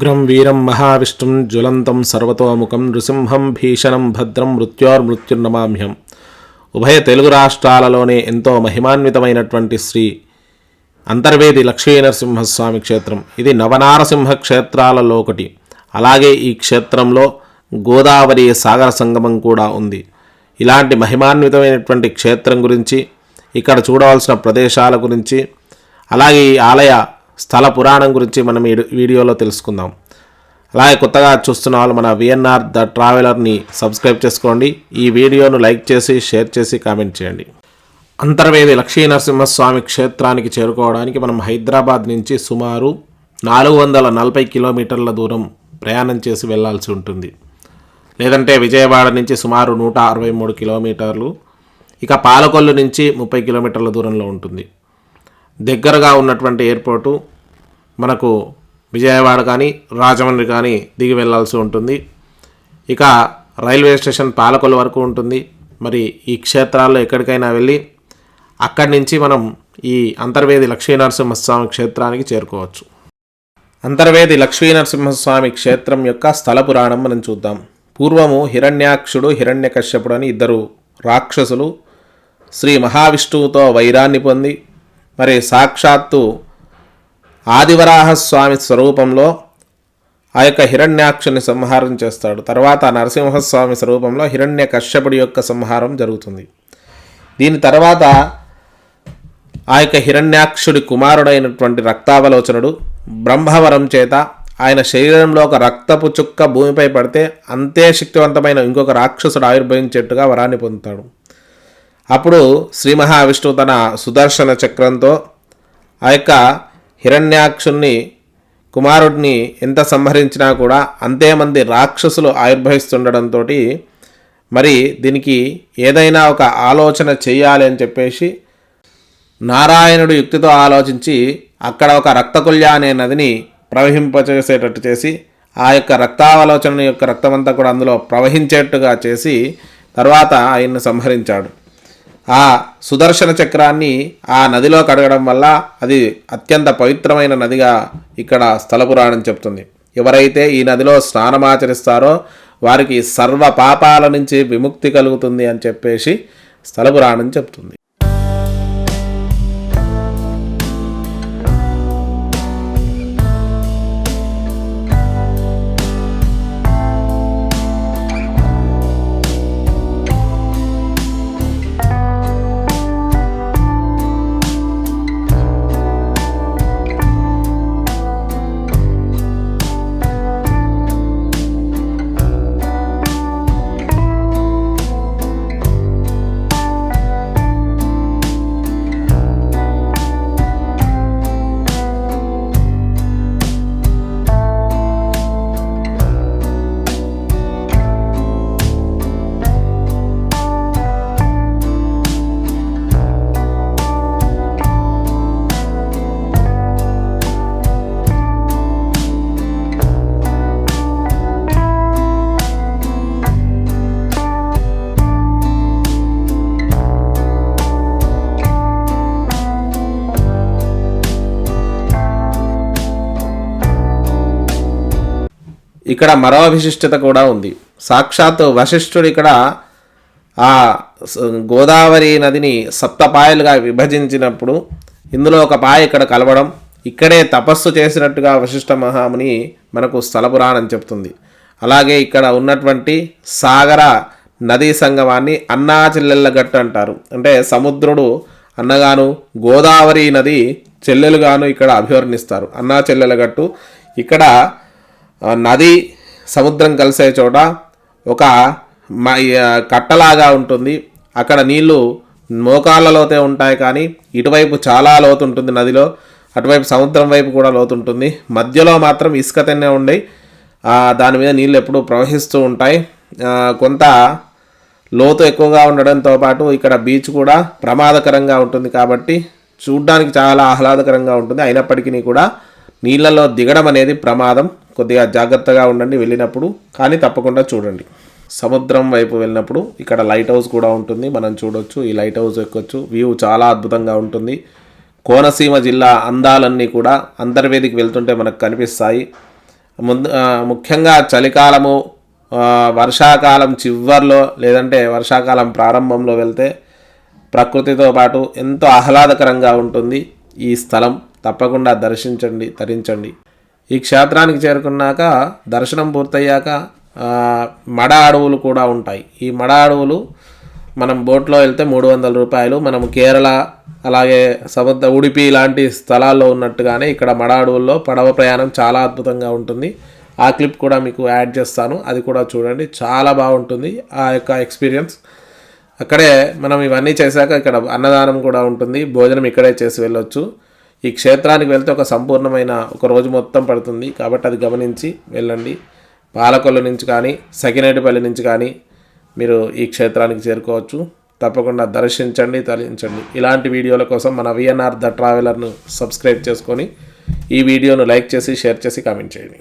ఉగ్రం వీరం మహావిష్ణుం జ్వలంతం సర్వతోముఖం నృసింహం భీషణం భద్రం మృత్యోర్మృత్యుర్నమామ్యం. ఉభయ తెలుగు రాష్ట్రాలలోనే ఎంతో మహిమాన్వితమైనటువంటి శ్రీ అంతర్వేది లక్ష్మీనరసింహస్వామి క్షేత్రం. ఇది నవనారసింహ క్షేత్రాలలో ఒకటి. అలాగే ఈ క్షేత్రంలో గోదావరి సాగర సంగమం కూడా ఉంది. ఇలాంటి మహిమాన్వితమైనటువంటి క్షేత్రం గురించి, ఇక్కడ చూడవలసిన ప్రదేశాల గురించి, అలాగే ఈ ఆలయ స్థల పురాణం గురించి మనం ఈ వీడియోలో తెలుసుకుందాం. అలాగే కొత్తగా చూస్తున్న వాళ్ళు మన విఎన్ఆర్ ద ట్రావెలర్ని సబ్స్క్రైబ్ చేసుకోండి. ఈ వీడియోను లైక్ చేసి షేర్ చేసి కామెంట్ చేయండి. అంతర్వేది లక్ష్మీనరసింహస్వామి క్షేత్రానికి చేరుకోవడానికి మనం హైదరాబాద్ నుంచి సుమారు 440 కిలోమీటర్ల దూరం ప్రయాణం చేసి వెళ్లాల్సి ఉంటుంది. లేదంటే విజయవాడ నుంచి సుమారు 163 కిలోమీటర్లు, ఇక పాలకొల్లు నుంచి 30 కిలోమీటర్ల దూరంలో ఉంటుంది. దగ్గరగా ఉన్నటువంటి ఎయిర్పోర్టు మనకు విజయవాడ కానీ రాజమండ్రి కానీ దిగి వెళ్లాల్సి ఉంటుంది. ఇక రైల్వే స్టేషన్ పాలకొల్లు వరకు ఉంటుంది. మరి ఈ క్షేత్రాల్లో ఎక్కడికైనా వెళ్ళి అక్కడి నుంచి మనం ఈ అంతర్వేది లక్ష్మీనరసింహస్వామి క్షేత్రానికి చేరుకోవచ్చు. అంతర్వేది లక్ష్మీనరసింహస్వామి క్షేత్రం యొక్క స్థల పురాణం మనం చూద్దాం. పూర్వము హిరణ్యాక్షుడు హిరణ్యకశ్యపుడు అని ఇద్దరు రాక్షసులు శ్రీ మహావిష్ణువుతో వైరాన్ని పొంది మరి సాక్షాత్తు ఆదివరాహస్వామి స్వరూపంలో ఆ యొక్క హిరణ్యాక్షుని సంహారం చేస్తాడు. తర్వాత నరసింహస్వామి స్వరూపంలో హిరణ్యకశ్యపుడి యొక్క సంహారం జరుగుతుంది. దీని తర్వాత ఆ యొక్క హిరణ్యాక్షుడి కుమారుడైనటువంటి రక్తావలోచనుడు బ్రహ్మవరం చేత ఆయన శరీరంలో ఒక రక్తపు చుక్క భూమిపై పడితే అంతే శక్తివంతమైన ఇంకొక రాక్షసుడు ఆవిర్భవించేట్టుగా వరాన్ని పొందుతాడు. అప్పుడు శ్రీ మహావిష్ణువు తన సుదర్శన చక్రంతో ఆ యొక్క హిరణ్యాక్షుణ్ణి కుమారుడిని ఎంత సంహరించినా కూడా అంతే మంది రాక్షసులు ఆవిర్భవిస్తుండడంతో మరి దీనికి ఏదైనా ఒక ఆలోచన చేయాలి అని చెప్పేసి నారాయణుడు యుక్తితో ఆలోచించి అక్కడ ఒక రక్తకుల్య అనే నదిని ప్రవహింపచేసేటట్టు చేసి ఆ యొక్క రక్తావలోచన యొక్క రక్తమంతా కూడా అందులో ప్రవహించేట్టుగా చేసి తర్వాత ఆయన్ని సంహరించాడు. ఆ సుదర్శన చక్రాన్ని ఆ నదిలో కడగడం వల్ల అది అత్యంత పవిత్రమైన నదిగా ఇక్కడ స్థల పురాణం చెప్తుంది. ఎవరైతే ఈ నదిలో స్నానమాచరిస్తారో వారికి సర్వ పాపాల నుంచి విముక్తి కలుగుతుంది అని చెప్పేసి స్థల పురాణం చెప్తుంది. ఇక్కడ మరో విశిష్టత కూడా ఉంది. సాక్షాత్ వశిష్ఠుడు ఇక్కడ ఆ గోదావరి నదిని సప్తపాయలుగా విభజించినప్పుడు ఇందులో ఒక పాయ ఇక్కడ కలవడం, ఇక్కడే తపస్సు చేసినట్టుగా వశిష్ఠ మహాముని మనకు స్థల పురాణం చెప్తుంది. అలాగే ఇక్కడ ఉన్నటువంటి సాగర నదీ సంగమాన్ని అన్నా చెల్లెళ్ళ గట్టు అంటారు. అంటే సముద్రుడు అన్నగాను గోదావరి నది చెల్లెలుగాను ఇక్కడ అభివర్ణిస్తారు. అన్నా చెల్లెల గట్టు. ఇక్కడ నది సముద్రం కలిసే చోట ఒక కట్టలాగా ఉంటుంది. అక్కడ నీళ్లు మోకాళ్ళ లోతే ఉంటాయి, కానీ ఇటువైపు చాలా లోతు ఉంటుంది నదిలో, అటువైపు సముద్రం వైపు కూడా లోతు ఉంటుంది. మధ్యలో మాత్రం ఇసుక తెన్నే ఉండి దాని మీద నీళ్ళు ఎప్పుడూ ప్రవహిస్తూ ఉంటాయి. కొంత లోతు ఎక్కువగా ఉండడంతో పాటు ఇక్కడ బీచ్ కూడా ప్రమాదకరంగా ఉంటుంది. కాబట్టి చూడ్డానికి చాలా ఆహ్లాదకరంగా ఉంటుంది. అయినప్పటికీ కూడా నీళ్ళలో దిగడం అనేది ప్రమాదం. కొద్దిగా జాగ్రత్తగా ఉండండి వెళ్ళినప్పుడు, కానీ తప్పకుండా చూడండి. సముద్రం వైపు వెళ్ళినప్పుడు ఇక్కడ లైట్ హౌస్ కూడా ఉంటుంది, మనం చూడొచ్చు. ఈ లైట్ హౌస్ ఎక్కొచ్చు. వ్యూ చాలా అద్భుతంగా ఉంటుంది. కోనసీమ జిల్లా అందాలన్నీ కూడా అంతర్వేదికి వెళ్తుంటే మనకు కనిపిస్తాయి. ముఖ్యంగా చలికాలము, వర్షాకాలం చివర్లో లేదంటే వర్షాకాలం ప్రారంభంలో వెళ్తే ప్రకృతితో పాటు ఎంతో ఆహ్లాదకరంగా ఉంటుంది ఈ స్థలం. తప్పకుండా దర్శించండి, తరించండి. ఈ క్షేత్రానికి చేరుకున్నాక దర్శనం పూర్తయ్యాక మడ అడవులు కూడా ఉంటాయి. ఈ మడ అడవులు మనం బోట్లో వెళ్తే 300 రూపాయలు. మనం కేరళ అలాగే సముద్ర ఉడిపి లాంటి స్థలాల్లో ఉన్నట్టుగానే ఇక్కడ మడ అడవుల్లో పడవ ప్రయాణం చాలా అద్భుతంగా ఉంటుంది. ఆ క్లిప్ కూడా మీకు యాడ్ చేస్తాను, అది కూడా చూడండి. చాలా బాగుంటుంది ఆ యొక్క ఎక్స్పీరియన్స్. అక్కడే మనం ఇవన్నీ చేశాక ఇక్కడ అన్నదానం కూడా ఉంటుంది, భోజనం ఇక్కడే చేసి వెళ్ళొచ్చు. ఈ క్షేత్రానికి వెళ్తే ఒక సంపూర్ణమైన ఒక రోజు మొత్తం పడుతుంది, కాబట్టి అది గమనించి వెళ్ళండి. పాలకొల్లు నుంచి కానీ సకినేటిపల్లి నుంచి కానీ మీరు ఈ క్షేత్రానికి చేరుకోవచ్చు. తప్పకుండా దర్శించండి, తరించండి. ఇలాంటి వీడియోల కోసం మన విఎన్ఆర్ ద ట్రావెలర్ను సబ్స్క్రైబ్ చేసుకొని ఈ వీడియోను లైక్ చేసి, షేర్ చేసి, కామెంట్ చేయండి.